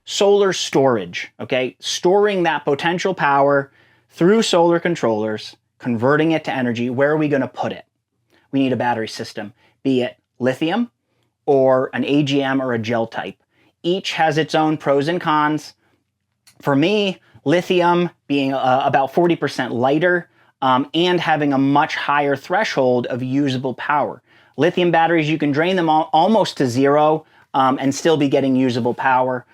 solar storage, okay? Storing that potential power through solar controllers, converting it to energy. Where are we going to put it? We need a battery system, be it lithium or an AGM or a gel type. Each has its own pros and cons. For me, lithium being about 40% lighter and having a much higher threshold of usable power. Lithium batteries, you can drain them almost to zero and still be getting usable power.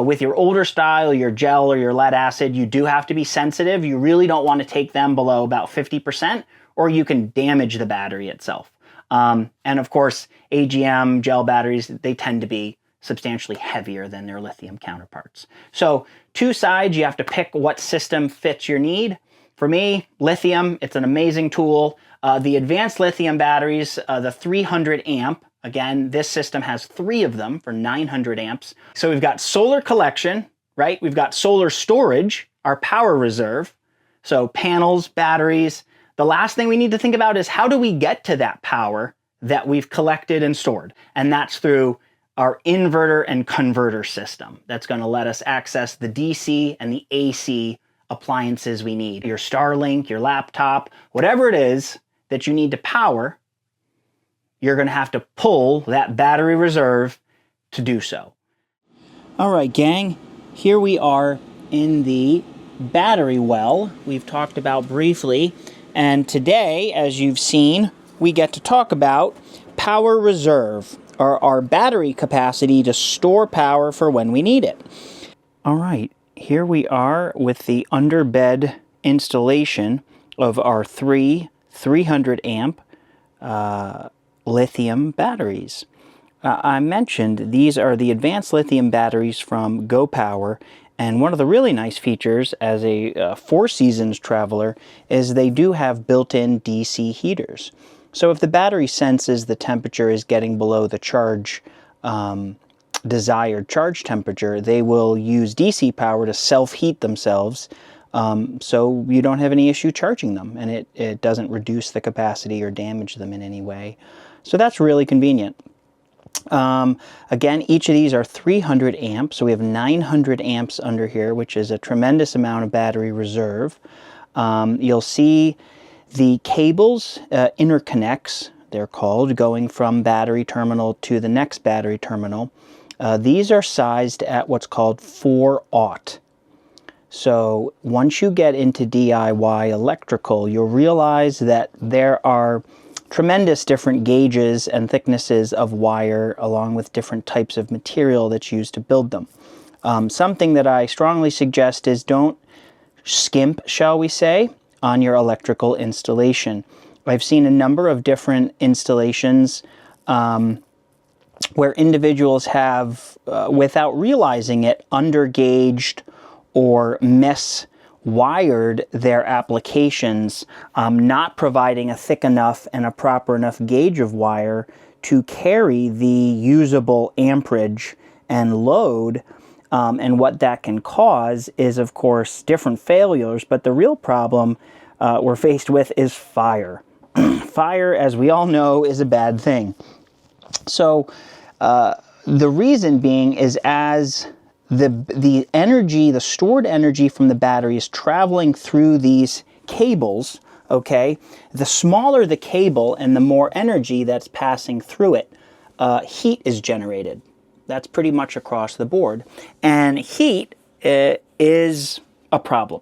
With your older style, your gel or your lead acid, you do have to be sensitive. You really don't want to take them below about 50%, or you can damage the battery itself. And of course, AGM gel batteries, they tend to be substantially heavier than their lithium counterparts. So two sides, you have to pick what system fits your need. For me, lithium, it's an amazing tool. The Advanced Lithium Batteries, the 300 amp, again, this system has 3 of them for 900 amps. So we've got solar collection, right? We've got solar storage, our power reserve. So panels, batteries. The last thing we need to think about is how do we get to that power that we've collected and stored? And that's through our inverter and converter system. That's going to let us access the DC and the AC appliances we need. Your Starlink, your laptop, whatever it is that you need to power, you're going to have to pull that battery reserve to do so. All right, gang, here we are in the battery well we've talked about briefly. And today, as you've seen, we get to talk about power reserve, or our battery capacity to store power for when we need it. All right, here we are with the underbed installation of our 300 amp lithium batteries. I mentioned these are the Advanced Lithium Batteries from GoPower, and one of the really nice features as a Four Seasons traveler is they do have built-in DC heaters. So if the battery senses the temperature is getting below the desired charge temperature, they will use DC power to self-heat themselves, so you don't have any issue charging them, and it doesn't reduce the capacity or damage them in any way. So that's really convenient. Again, each of these are 300 amps, so we have 900 amps under here, which is a tremendous amount of battery reserve. You'll see the cables, interconnects, they're called, going from battery terminal to the next battery terminal. These are sized at what's called 4/0. So once you get into DIY electrical, you'll realize that there are tremendous different gauges and thicknesses of wire, along with different types of material that's used to build them. Something that I strongly suggest is don't skimp, shall we say, on your electrical installation. I've seen a number of different installations where individuals have, without realizing it, undergauged or miswired their applications, not providing a thick enough and a proper enough gauge of wire to carry the usable amperage and load. And what that can cause is, of course, different failures, but the real problem we're faced with is fire. Fire, as we all know, is a bad thing. So the reason being is as the energy, the stored energy from the battery is traveling through these cables, okay, the smaller the cable and the more energy that's passing through it, heat is generated. That's pretty much across the board. And heat is a problem.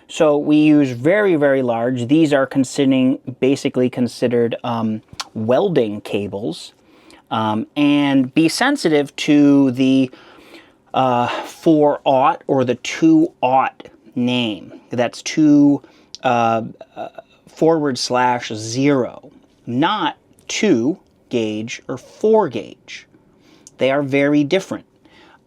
So we use very, very large. These are basically considered welding cables. And be sensitive to the 4/0 or the 2/0 name. That's 2/0, not 2 gauge or 4 gauge. They are very different.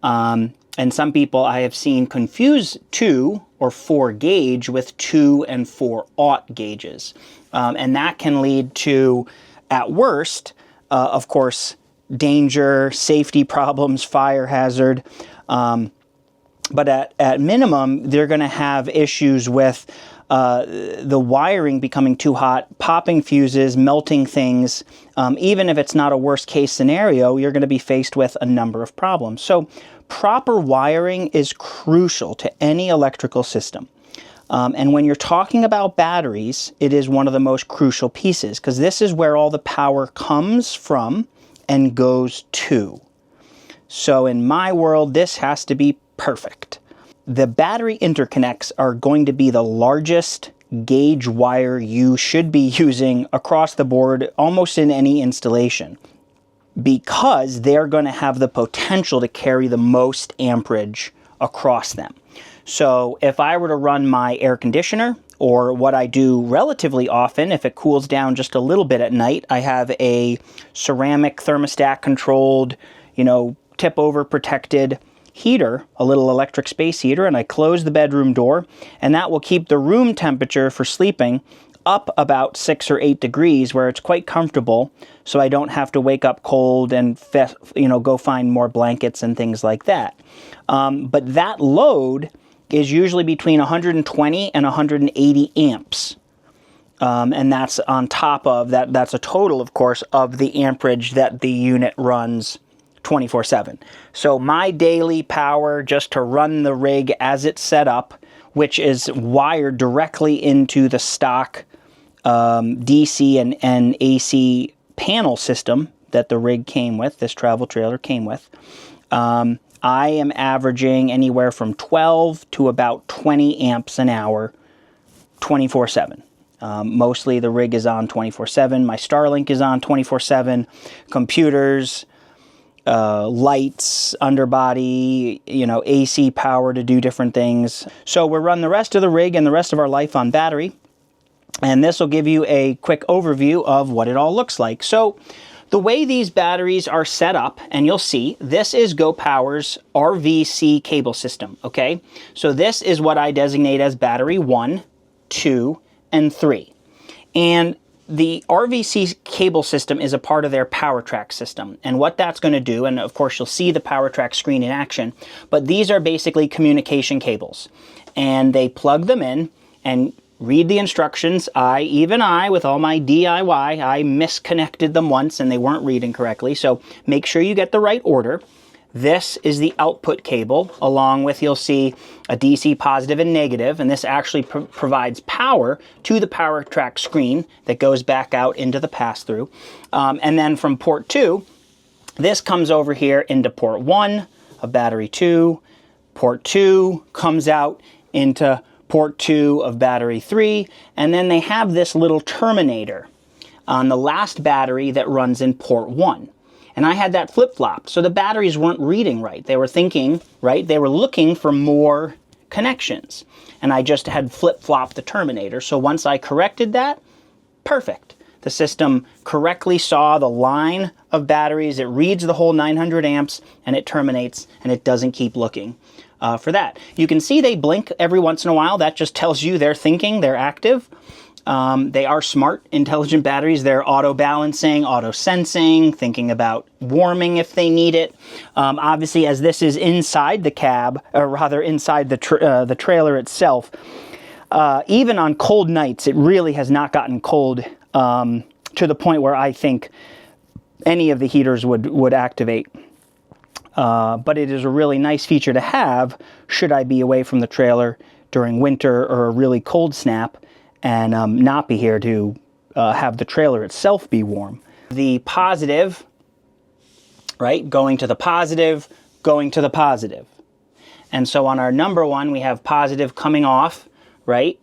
And some people I have seen confuse 2 or 4 gauge with 2 and 4/0 gauges. And that can lead to, at worst, of course, danger, safety problems, fire hazard. But at minimum, they're going to have issues with the wiring becoming too hot, popping fuses, melting things. Even if it's not a worst case scenario, you're going to be faced with a number of problems. So proper wiring is crucial to any electrical system. And when you're talking about batteries, it is one of the most crucial pieces, because this is where all the power comes from and goes to. So in my world, this has to be perfect. The battery interconnects are going to be the largest gauge wire you should be using across the board, almost in any installation, because they're going to have the potential to carry the most amperage across them. So if I were to run my air conditioner, or what I do relatively often, if it cools down just a little bit at night, I have a ceramic thermostat controlled, tip over protected heater, a little electric space heater, and I close the bedroom door, and that will keep the room temperature for sleeping up about 6 or 8 degrees, where it's quite comfortable, so I don't have to wake up cold and go find more blankets and things like that. But that load is usually between 120 and 180 amps. And that's on top of that. That's a total, of course, of the amperage that the unit runs 24/7. So my daily power just to run the rig as it's set up, which is wired directly into the stock DC and AC panel system that the rig came with, this travel trailer came with, I am averaging anywhere from 12 to about 20 amps an hour, 24/7. Mostly the rig is on 24/7. My Starlink is on 24/7. Computers, lights, underbody, AC power to do different things. So we'll run the rest of the rig and the rest of our life on battery. And this will give you a quick overview of what it all looks like. So the way these batteries are set up, and you'll see, this is GoPower's RVC cable system, okay? So this is what I designate as battery 1, 2, and 3. And the RVC cable system is a part of their Powertrack system. And what that's going to do, and of course you'll see the Powertrack screen in action, but these are basically communication cables. And they plug them in and read the instructions. Even I, with all my DIY, I misconnected them once and they weren't reading correctly. So make sure you get the right order. This is the output cable, along with, you'll see, a DC positive and negative, and this actually provides power to the Powertrack screen that goes back out into the pass-through. And then from port 2, this comes over here into port 1 of battery 2. Port 2 comes out into port 2 of battery 3, and then they have this little terminator on the last battery that runs in port 1. And I had that flip-flopped, so the batteries weren't reading right. They were thinking, right, they were looking for more connections. And I just had flip-flopped the terminator. So once I corrected that, perfect. The system correctly saw the line of batteries, it reads the whole 900 amps, and it terminates, and it doesn't keep looking for that. You can see they blink every once in a while. That just tells you they're thinking, they're active. They are smart, intelligent batteries. They're auto-balancing, auto-sensing, thinking about warming if they need it. Obviously, as this is inside the cab, or rather inside the trailer itself, even on cold nights, it really has not gotten cold to the point where I think any of the heaters would activate. But it is a really nice feature to have should I be away from the trailer during winter or a really cold snap, and not be here to have the trailer itself be warm. The positive, right, going to the positive, going to the positive. And so on our number 1, we have positive coming off, right?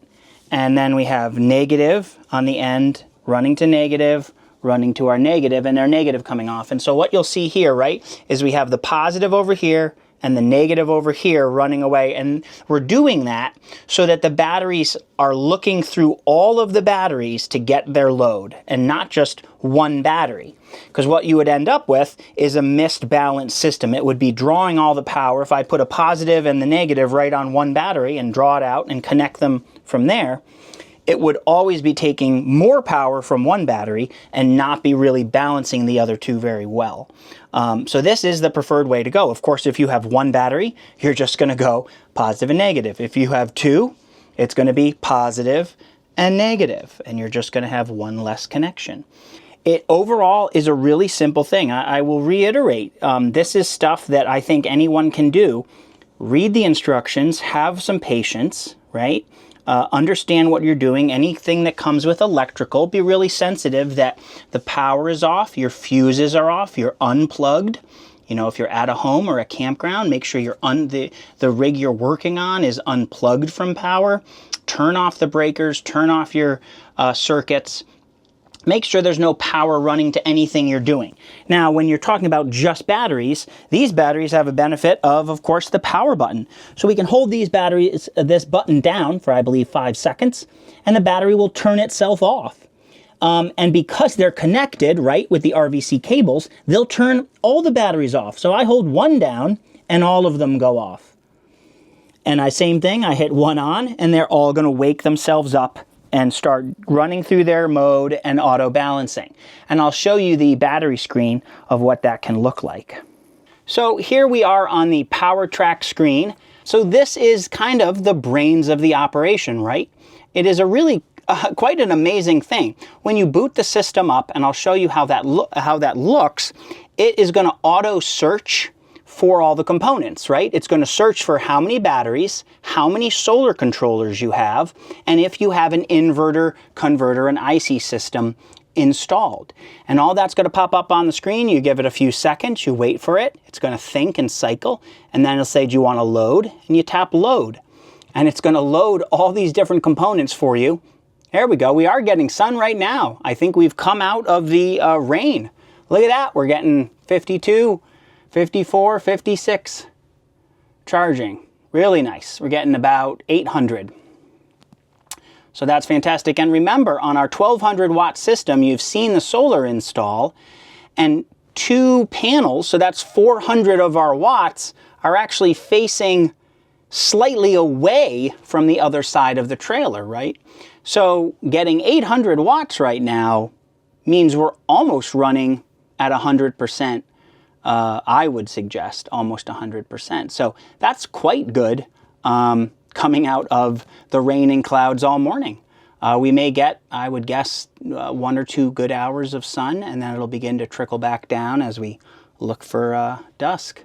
And then we have negative on the end, running to negative, running to our negative, and their negative coming off. And so what you'll see here, right, is we have the positive over here and the negative over here running away. And we're doing that so that the batteries are looking through all of the batteries to get their load, and not just one battery. Because what you would end up with is a misbalanced system. It would be drawing all the power. If I put a positive and the negative right on one battery and draw it out and connect them from there, it would always be taking more power from one battery and not be really balancing the other two very well. So this is the preferred way to go. Of course, if you have one battery, you're just going to go positive and negative. If you have two, it's going to be positive and negative, and you're just going to have one less connection. It overall is a really simple thing. I will reiterate, this is stuff that I think anyone can do. Read the instructions, have some patience, right? Understand what you're doing. Anything that comes with electrical, be really sensitive that the power is off, your fuses are off, you're unplugged. You know, if you're at a home or a campground, make sure the rig you're working on is unplugged from power. Turn off the breakers, turn off your circuits. Make sure there's no power running to anything you're doing. Now, when you're talking about just batteries, these batteries have a benefit of course, the power button. So we can hold these batteries, this button down for, I believe, 5 seconds, and the battery will turn itself off. And because they're connected, right, with the RVC cables, they'll turn all the batteries off. So I hold one down, and all of them go off. And same thing, I hit one on, and they're all going to wake themselves up and start running through their mode and auto balancing. And I'll show you the battery screen of what that can look like. So here we are on the Powertrack screen. So this is kind of the brains of the operation, right? It is a really quite an amazing thing. When you boot the system up, and I'll show you how that looks, it is going to auto search for all the components, right? It's going to search for how many batteries, how many solar controllers you have, and if you have an inverter, converter, and IC system installed. And all that's going to pop up on the screen. You give it a few seconds, you wait for it, it's going to think and cycle, and then it'll say, do you want to load? And you tap load. And it's going to load all these different components for you. There we go. We are getting sun right now. I think we've come out of the rain. Look at that. We're getting 52, 54, 56 charging. Really nice. We're getting about 800. So that's fantastic. And remember, on our 1200 watt system, you've seen the solar install, and 2 panels, so that's 400 of our watts, are actually facing slightly away from the other side of the trailer, right? So getting 800 watts right now means we're almost running at 100%. I would suggest almost 100%. So that's quite good coming out of the rain and clouds all morning. We may get, I would guess, 1 or 2 good hours of sun, and then it'll begin to trickle back down as we look for dusk.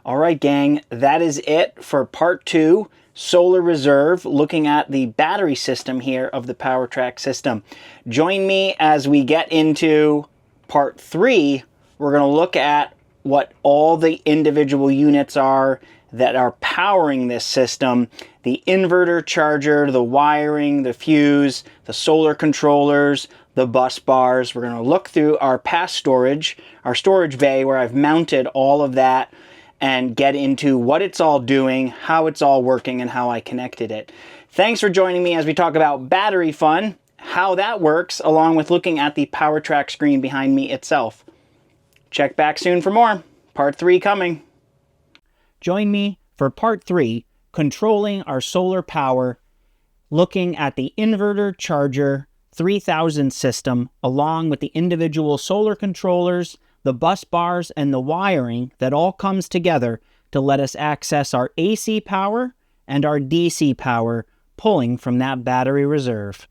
All right, gang, that is it for part 2, Solar Reserve, looking at the battery system here of the Powertrack system. Join me as we get into part 3. We're going to look at what all the individual units are that are powering this system. The inverter charger, the wiring, the fuse, the solar controllers, the bus bars. We're going to look through our past storage, our storage bay where I've mounted all of that, and get into what it's all doing, how it's all working, and how I connected it. Thanks for joining me as we talk about battery fun, how that works, along with looking at the Powertrack screen behind me itself. Check back soon for more. Part 3 coming. Join me for part 3, controlling our solar power, looking at the inverter charger 3000 system, along with the individual solar controllers, the bus bars, and the wiring that all comes together to let us access our AC power and our DC power pulling from that battery reserve.